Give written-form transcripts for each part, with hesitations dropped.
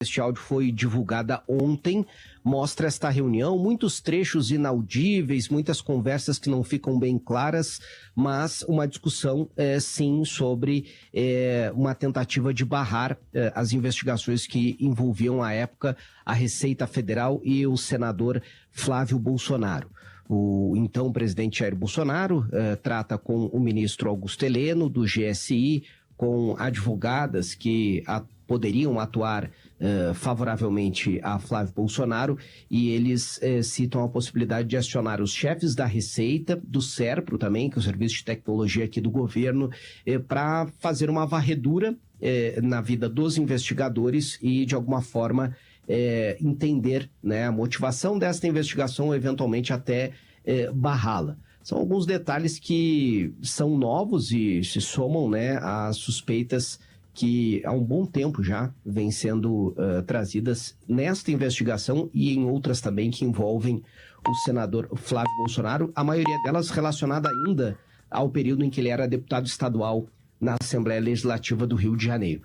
Este áudio foi divulgada ontem, mostra esta reunião, muitos trechos inaudíveis, muitas conversas que não ficam bem claras, mas uma discussão, sim, sobre uma tentativa de barrar as investigações que envolviam, à época, a Receita Federal e o senador Flávio Bolsonaro. O então presidente Jair Bolsonaro trata com o ministro Augusto Heleno, do GSI, com advogadas que poderiam atuar favoravelmente a Flávio Bolsonaro, e eles citam a possibilidade de acionar os chefes da Receita, do SERPRO também, que é o Serviço de Tecnologia aqui do governo, para fazer uma varredura na vida dos investigadores e, de alguma forma, entender, né, a motivação desta investigação ou, eventualmente, até barrá-la. São alguns detalhes que são novos e se somam, né, às suspeitas que há um bom tempo já vêm sendo trazidas nesta investigação e em outras também que envolvem o senador Flávio Bolsonaro, a maioria delas relacionada ainda ao período em que ele era deputado estadual na Assembleia Legislativa do Rio de Janeiro.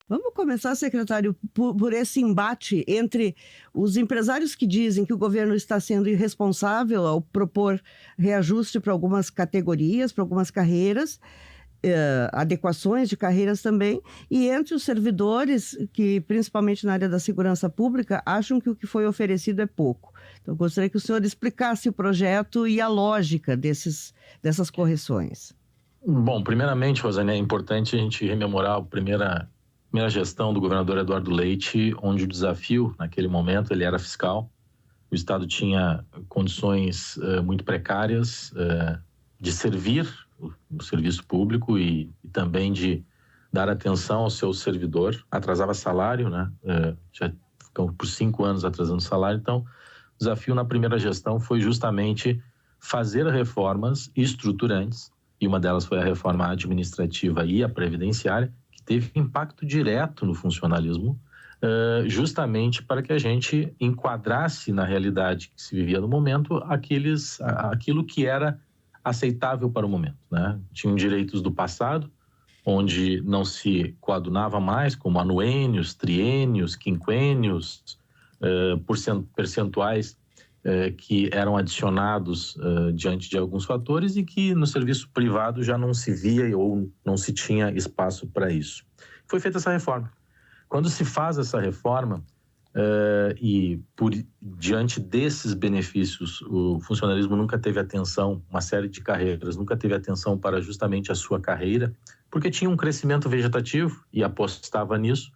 Vamos começar, secretário, por esse embate entre os empresários que dizem que o governo está sendo irresponsável ao propor reajuste para algumas categorias, para algumas carreiras, adequações de carreiras também, e entre os servidores que, principalmente na área da segurança pública, acham que o que foi oferecido é pouco. Então, eu gostaria que o senhor explicasse o projeto e a lógica dessas correções. Bom, primeiramente, Rosane, é importante a gente rememorar a primeira gestão do governador Eduardo Leite, onde o desafio, naquele momento, ele era fiscal. O Estado tinha condições muito precárias de servir o serviço público e também de dar atenção ao seu servidor. Atrasava salário, né? Já ficam por 5 anos atrasando salário. Então, o desafio na primeira gestão foi justamente fazer reformas estruturantes, e uma delas foi a reforma administrativa e a previdenciária, teve impacto direto no funcionalismo, justamente para que a gente enquadrasse na realidade que se vivia no momento aquilo que era aceitável para o momento, né? Tinham direitos do passado, onde não se coadunava mais, como anuênios, triênios, quinquênios, percentuais que eram adicionados diante de alguns fatores e que no serviço privado já não se via ou não se tinha espaço para isso. Foi feita essa reforma. Quando se faz essa reforma, e diante desses benefícios, o funcionalismo nunca teve atenção, uma série de carreiras, nunca teve atenção para justamente a sua carreira, porque tinha um crescimento vegetativo e apostava nisso.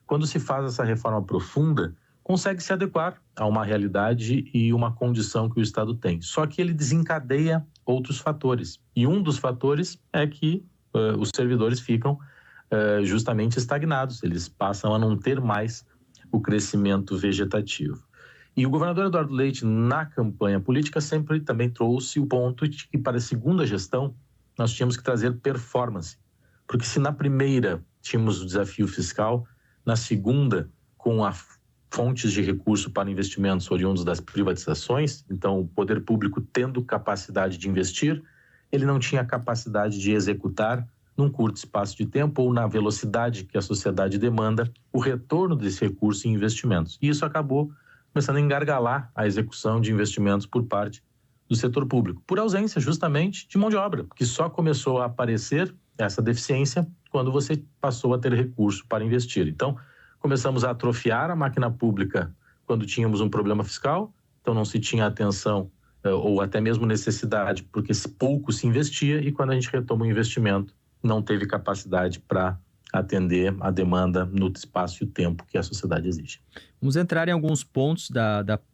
Quando se faz essa reforma profunda, consegue se adequar a uma realidade e uma condição que o Estado tem. Só que ele desencadeia outros fatores. E um dos fatores é que os servidores ficam justamente estagnados, eles passam a não ter mais o crescimento vegetativo. E o governador Eduardo Leite, na campanha política, sempre também trouxe o ponto de que para a segunda gestão nós tínhamos que trazer performance. Porque se na primeira tínhamos o desafio fiscal, na segunda, com fontes de recurso para investimentos oriundos das privatizações, então o poder público tendo capacidade de investir, ele não tinha capacidade de executar num curto espaço de tempo ou na velocidade que a sociedade demanda o retorno desse recurso em investimentos. E isso acabou começando a engargalar a execução de investimentos por parte do setor público, por ausência justamente de mão de obra, que só começou a aparecer essa deficiência quando você passou a ter recurso para investir. Então, começamos a atrofiar a máquina pública quando tínhamos um problema fiscal, então não se tinha atenção ou até mesmo necessidade, porque pouco se investia, e quando a gente retoma o investimento, não teve capacidade para atender a demanda no espaço e o tempo que a sociedade exige. Vamos entrar em alguns pontos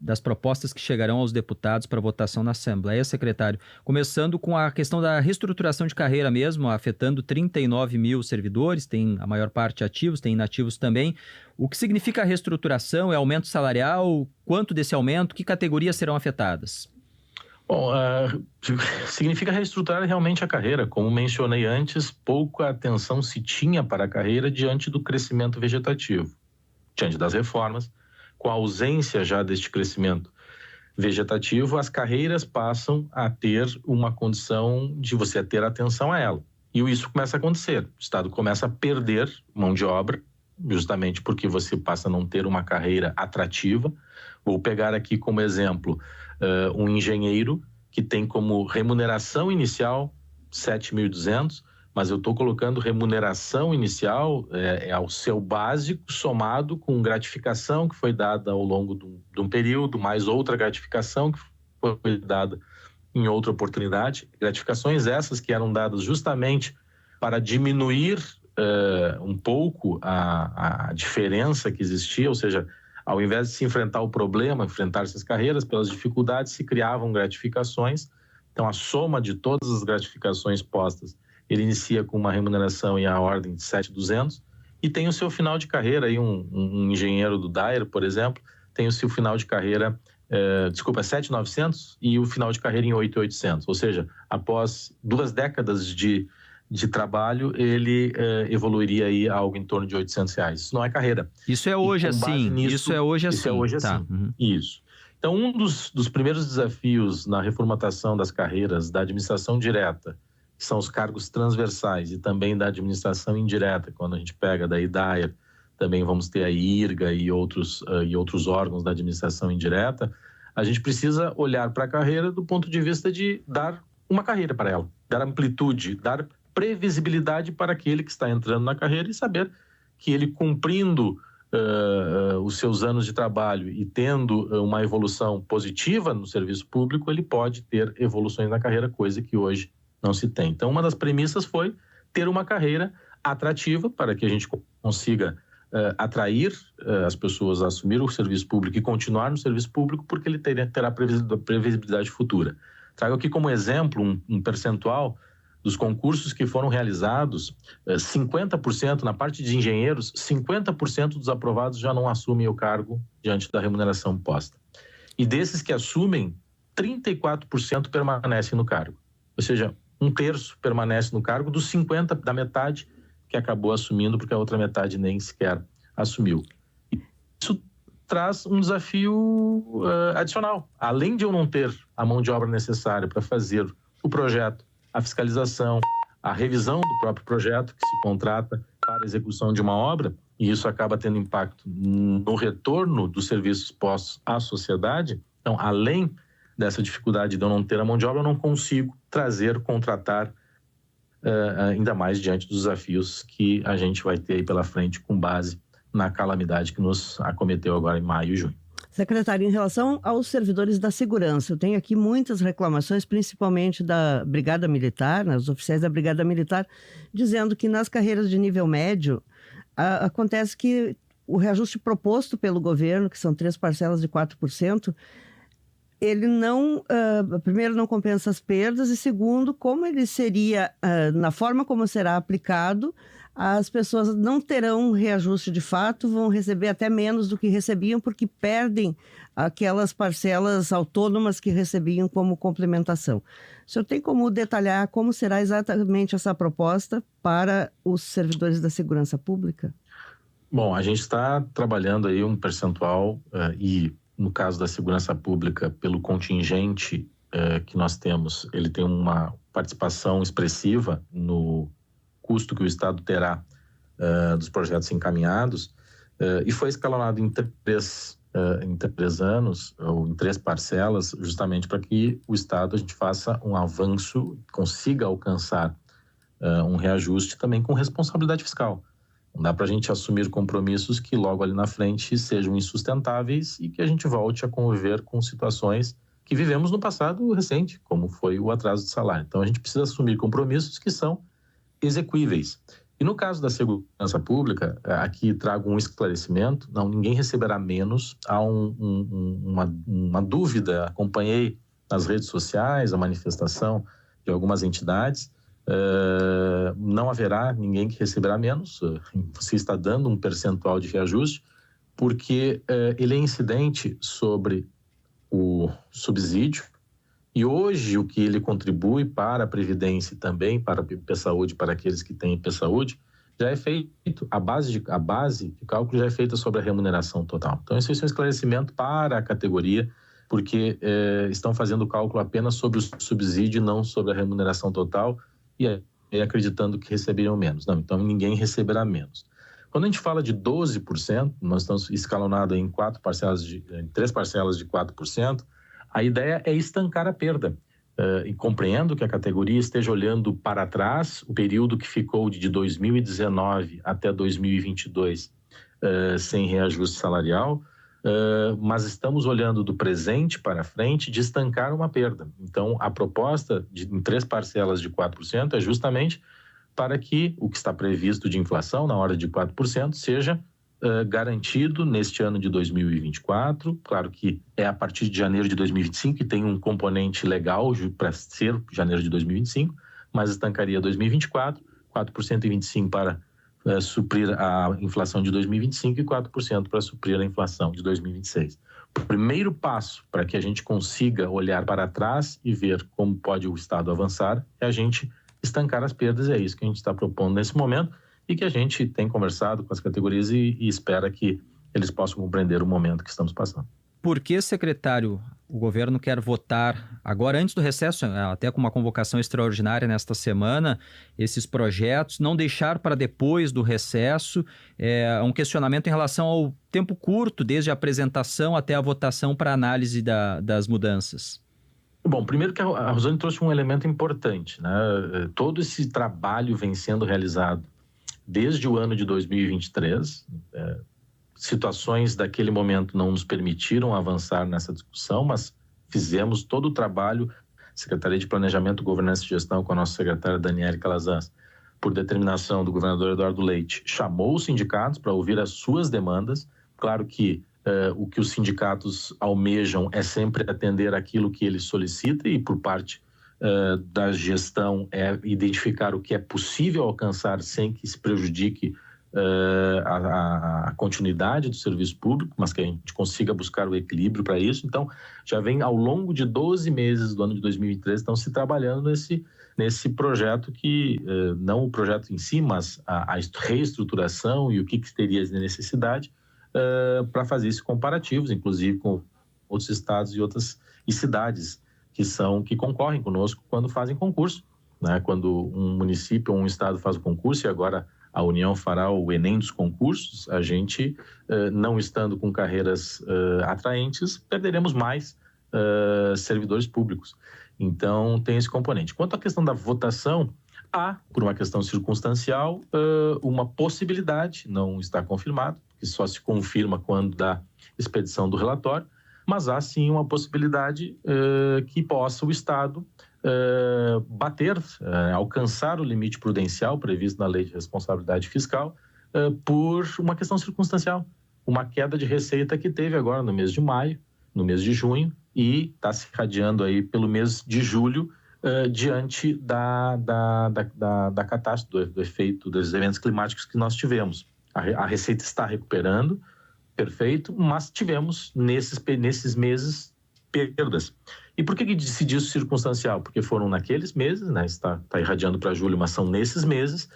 das propostas que chegarão aos deputados para votação na Assembleia, secretário. Começando com a questão da reestruturação de carreira mesmo, afetando 39 mil servidores, tem a maior parte ativos, tem inativos também. O que significa a reestruturação? É aumento salarial? Quanto desse aumento? Que categorias serão afetadas? Bom, significa reestruturar realmente a carreira. Como mencionei antes, pouca atenção se tinha para a carreira diante do crescimento vegetativo. Diante das reformas, com a ausência já deste crescimento vegetativo, as carreiras passam a ter uma condição de você ter atenção a ela. E isso começa a acontecer. O Estado começa a perder mão de obra, justamente porque você passa a não ter uma carreira atrativa. Vou pegar aqui como exemplo um engenheiro que tem como remuneração inicial 7.200, mas eu estou colocando remuneração inicial ao seu básico somado com gratificação que foi dada ao longo de um período, mais outra gratificação que foi dada em outra oportunidade. Gratificações essas que eram dadas justamente para diminuir um pouco a diferença que existia, ou seja, ao invés de se enfrentar o problema, enfrentar essas carreiras, pelas dificuldades, se criavam gratificações. Então, a soma de todas as gratificações postas, ele inicia com uma remuneração em a ordem de 7.200 e tem o seu final de carreira, aí um engenheiro do DAER, por exemplo, tem o seu final de carreira, 7.900 e o final de carreira em 8.800. Ou seja, após 2 décadas de trabalho, ele evoluiria aí a algo em torno de R$800. Isso não é carreira. Isso é hoje assim. Isso é hoje assim. Tá. Uhum. Isso. Então, um dos primeiros desafios na reformatação das carreiras da administração direta, que são os cargos transversais, e também da administração indireta, quando a gente pega da IDAER, também vamos ter a IRGA e outros órgãos da administração indireta, a gente precisa olhar para a carreira do ponto de vista de dar uma carreira para ela, dar amplitude, dar previsibilidade para aquele que está entrando na carreira e saber que ele cumprindo os seus anos de trabalho e tendo uma evolução positiva no serviço público, ele pode ter evoluções na carreira, coisa que hoje não se tem. Então, uma das premissas foi ter uma carreira atrativa para que a gente consiga atrair as pessoas a assumir o serviço público e continuar no serviço público, porque ele terá previsibilidade futura. Trago aqui como exemplo um percentual dos concursos que foram realizados, 50% na parte de engenheiros, 50% dos aprovados já não assumem o cargo diante da remuneração posta. E desses que assumem, 34% permanecem no cargo. Ou seja, 1/3 permanece no cargo dos 50%, da metade que acabou assumindo, porque a outra metade nem sequer assumiu. Isso traz um desafio adicional. Além de eu não ter a mão de obra necessária para fazer o projeto, a fiscalização, a revisão do próprio projeto que se contrata para a execução de uma obra, e isso acaba tendo impacto no retorno dos serviços postos à sociedade. Então, além dessa dificuldade de eu não ter a mão de obra, eu não consigo contratar ainda mais diante dos desafios que a gente vai ter aí pela frente com base na calamidade que nos acometeu agora em maio e junho. Secretário, em relação aos servidores da segurança, eu tenho aqui muitas reclamações, principalmente da Brigada Militar, os oficiais da Brigada Militar, dizendo que nas carreiras de nível médio, acontece que o reajuste proposto pelo governo, que são 3 parcelas de 4%, ele não, primeiro, não compensa as perdas, e segundo, como ele seria, na forma como será aplicado, as pessoas não terão reajuste de fato, vão receber até menos do que recebiam, porque perdem aquelas parcelas autônomas que recebiam como complementação. O senhor tem como detalhar como será exatamente essa proposta para os servidores da segurança pública? Bom, a gente está trabalhando aí um percentual e, no caso da segurança pública, pelo contingente que nós temos, ele tem uma participação expressiva no custo que o Estado terá dos projetos encaminhados, e foi escalonado em três anos, ou em 3 parcelas, justamente para que o Estado, a gente faça um avanço, consiga alcançar um reajuste também com responsabilidade fiscal. Não dá para a gente assumir compromissos que logo ali na frente sejam insustentáveis e que a gente volte a conviver com situações que vivemos no passado recente, como foi o atraso de salário. Então a gente precisa assumir compromissos que são exequíveis. E no caso da segurança pública, aqui trago um esclarecimento: não, ninguém receberá menos. Há uma dúvida, acompanhei nas redes sociais a manifestação de algumas entidades. Não haverá ninguém que receberá menos. Você está dando um percentual de reajuste porque ele é incidente sobre o subsídio, e hoje o que ele contribui para a Previdência e também para a IP Saúde, para aqueles que têm IP Saúde, já é feito, a base de cálculo já é feita sobre a remuneração total. Então esse é um esclarecimento para a categoria, porque estão fazendo o cálculo apenas sobre o subsídio e não sobre a remuneração total, e acreditando que receberiam menos. Não, então ninguém receberá menos. Quando a gente fala de 12%, nós estamos escalonados em 3 parcelas de 4%, a ideia é estancar a perda. E compreendo que a categoria esteja olhando para trás, o período que ficou de 2019 até 2022 sem reajuste salarial, mas estamos olhando do presente para frente de estancar uma perda. Então, a proposta em 3 parcelas de 4% é justamente para que o que está previsto de inflação na hora de 4% seja garantido neste ano de 2024. Claro que é a partir de janeiro de 2025, e tem um componente legal para ser janeiro de 2025, mas estancaria 2024, 4% em 25% para suprir a inflação de 2025 e 4% para suprir a inflação de 2026. O primeiro passo para que a gente consiga olhar para trás e ver como pode o Estado avançar é a gente estancar as perdas. É isso que a gente está propondo nesse momento e que a gente tem conversado com as categorias e espera que eles possam compreender o momento que estamos passando. Por que, secretário, o governo quer votar agora, antes do recesso, até com uma convocação extraordinária nesta semana, esses projetos, não deixar para depois do recesso? É um questionamento em relação ao tempo curto, desde a apresentação até a votação para análise das mudanças. Bom, primeiro que a Rosane trouxe um elemento importante, né? Todo esse trabalho vem sendo realizado desde o ano de 2023, situações daquele momento não nos permitiram avançar nessa discussão, mas fizemos todo o trabalho, Secretaria de Planejamento, Governança e Gestão, com a nossa secretária Daniele Calazans, por determinação do governador Eduardo Leite, chamou os sindicatos para ouvir as suas demandas. Claro que o que os sindicatos almejam é sempre atender aquilo que eles solicitam, e por parte da gestão é identificar o que é possível alcançar sem que se prejudique a continuidade do serviço público, mas que a gente consiga buscar o equilíbrio para isso. Então, já vem ao longo de 12 meses do ano de 2023, estão se trabalhando nesse projeto que, não o projeto em si, mas a reestruturação e o que teria de necessidade para fazer esses comparativos, inclusive com outros estados e cidades que concorrem conosco quando fazem concurso, né? Quando um município ou um estado faz o concurso, e agora a União fará o Enem dos concursos, a gente, não estando com carreiras atraentes, perderemos mais servidores públicos. Então, tem esse componente. Quanto à questão da votação, há, por uma questão circunstancial, uma possibilidade, não está confirmado, que só se confirma quando da expedição do relatório, mas há sim uma possibilidade que possa o Estado bater, alcançar o limite prudencial previsto na Lei de Responsabilidade Fiscal por uma questão circunstancial, uma queda de receita que teve agora no mês de maio, no mês de junho, e está se irradiando aí pelo mês de julho, diante da catástrofe, do efeito dos eventos climáticos que nós tivemos. A receita está recuperando, perfeito, mas tivemos nesses meses perdas. E por que se diz circunstancial? Porque foram naqueles meses, né? Está irradiando para julho, mas são nesses meses,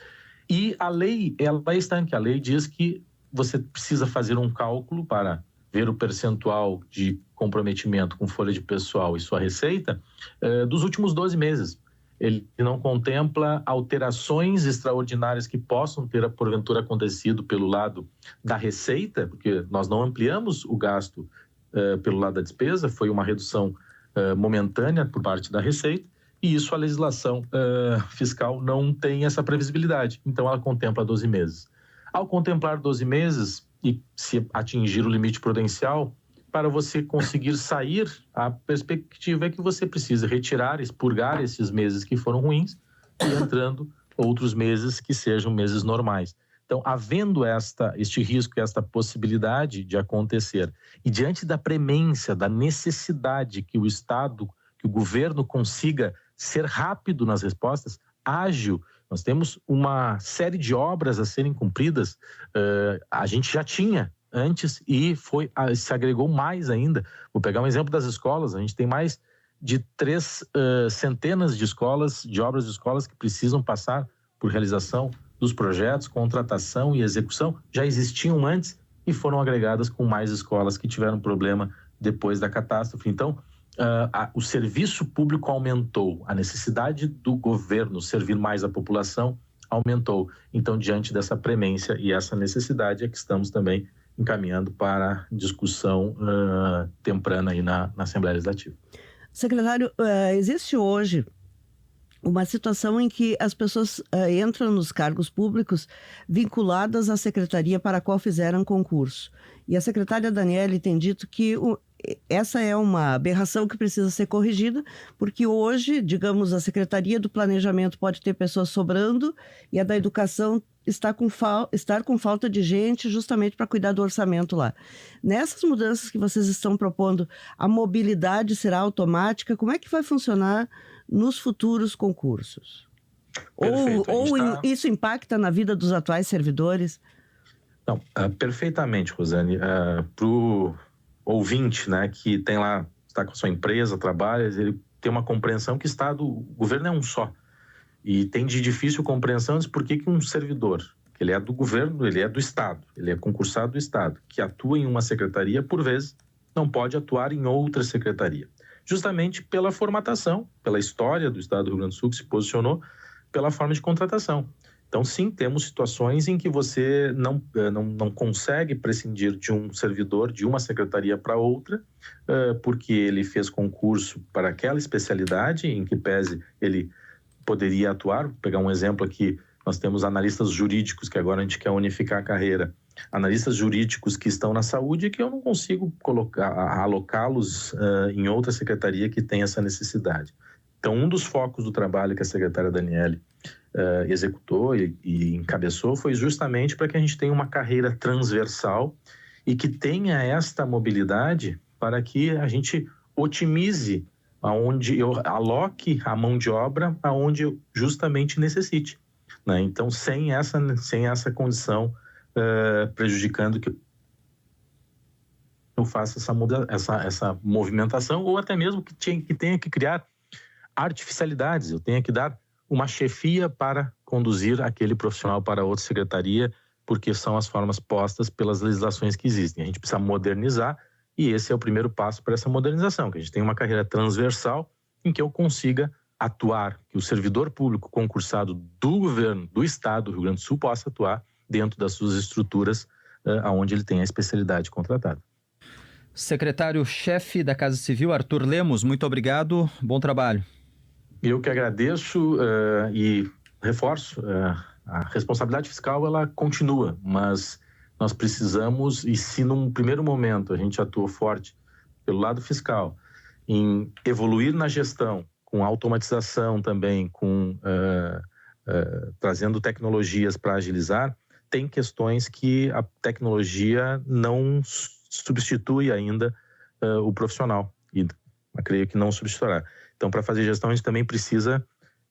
e a lei, ela é estanque. A lei diz que você precisa fazer um cálculo para ver o percentual de comprometimento com folha de pessoal e sua receita dos últimos 12 meses. Ele não contempla alterações extraordinárias que possam ter, porventura, acontecido pelo lado da receita, porque nós não ampliamos o gasto pelo lado da despesa, foi uma redução momentânea por parte da receita, e isso a legislação fiscal não tem essa previsibilidade. Então, ela contempla 12 meses. Ao contemplar 12 meses e se atingir o limite prudencial, para você conseguir sair, a perspectiva é que você precisa retirar, expurgar esses meses que foram ruins e entrando outros meses que sejam meses normais. Então, havendo este risco e esta possibilidade de acontecer, e diante da premência, da necessidade que o Estado, que o governo consiga ser rápido nas respostas, ágil, nós temos uma série de obras a serem cumpridas, a gente já tinha antes e se agregou mais ainda. Vou pegar um exemplo das escolas, a gente tem mais de 3 centenas de escolas, de obras de escolas que precisam passar por realização dos projetos, contratação e execução, já existiam antes e foram agregadas com mais escolas que tiveram problema depois da catástrofe. Então, o serviço público aumentou, a necessidade do governo servir mais a população aumentou. Então, diante dessa premência e essa necessidade é que estamos também encaminhando para discussão temprana aí na Assembleia Legislativa. Secretário, existe hoje uma situação em que as pessoas entram nos cargos públicos vinculadas à secretaria para a qual fizeram concurso. E a secretária Daniele tem dito que essa é uma aberração que precisa ser corrigida, porque hoje, digamos, a Secretaria do Planejamento pode ter pessoas sobrando e a da Educação estar com falta de gente justamente para cuidar do orçamento lá. Nessas mudanças que vocês estão propondo, a mobilidade será automática? Como é que vai funcionar nos futuros concursos? Perfeito, isso impacta na vida dos atuais servidores? Não, perfeitamente, Rosane. Para o ouvinte, né, que tem lá, está com a sua empresa, trabalha, ele tem uma compreensão que o governo é um só. E tem de difícil compreensão de por que um servidor, que ele é do governo, ele é do Estado, ele é concursado do Estado, que atua em uma secretaria, por vezes, não pode atuar em outra secretaria. Justamente pela formatação, pela história do Estado do Rio Grande do Sul, que se posicionou pela forma de contratação. Então, sim, temos situações em que você não consegue prescindir de um servidor de uma secretaria para outra, porque ele fez concurso para aquela especialidade, em que pese ele poderia atuar. Vou pegar um exemplo aqui, nós temos analistas jurídicos, que agora a gente quer unificar a carreira. Analistas jurídicos que estão na saúde, que eu não consigo alocá-los em outra secretaria que tem essa necessidade. Então, um dos focos do trabalho que a secretária Daniele executou e encabeçou foi justamente para que a gente tenha uma carreira transversal e que tenha esta mobilidade para que a gente otimize aonde eu aloque a mão de obra aonde eu justamente necessite, né? Então, sem essa condição prejudicando que eu faça essa movimentação, ou até mesmo que tenha que criar artificialidades, eu tenha que dar uma chefia para conduzir aquele profissional para outra secretaria, porque são as formas postas pelas legislações que existem. A gente precisa modernizar, e esse é o primeiro passo para essa modernização, que a gente tenha uma carreira transversal em que eu consiga atuar, que o servidor público concursado do governo do Estado do Rio Grande do Sul possa atuar dentro das suas estruturas, onde ele tem a especialidade contratada. Secretário-chefe da Casa Civil, Arthur Lemos, muito obrigado, bom trabalho. Eu que agradeço e reforço, a responsabilidade fiscal ela continua, mas nós precisamos, e se num primeiro momento a gente atuou forte pelo lado fiscal, em evoluir na gestão, com automatização também, trazendo tecnologias para agilizar, tem questões que a tecnologia não substitui ainda o profissional, e eu creio que não substituirá. Então, para fazer gestão, a gente também precisa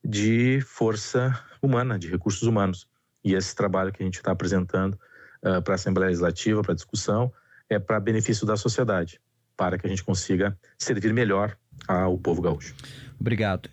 de força humana, de recursos humanos. E esse trabalho que a gente está apresentando para a Assembleia Legislativa, para a discussão, é para benefício da sociedade, para que a gente consiga servir melhor ao povo gaúcho. Obrigado.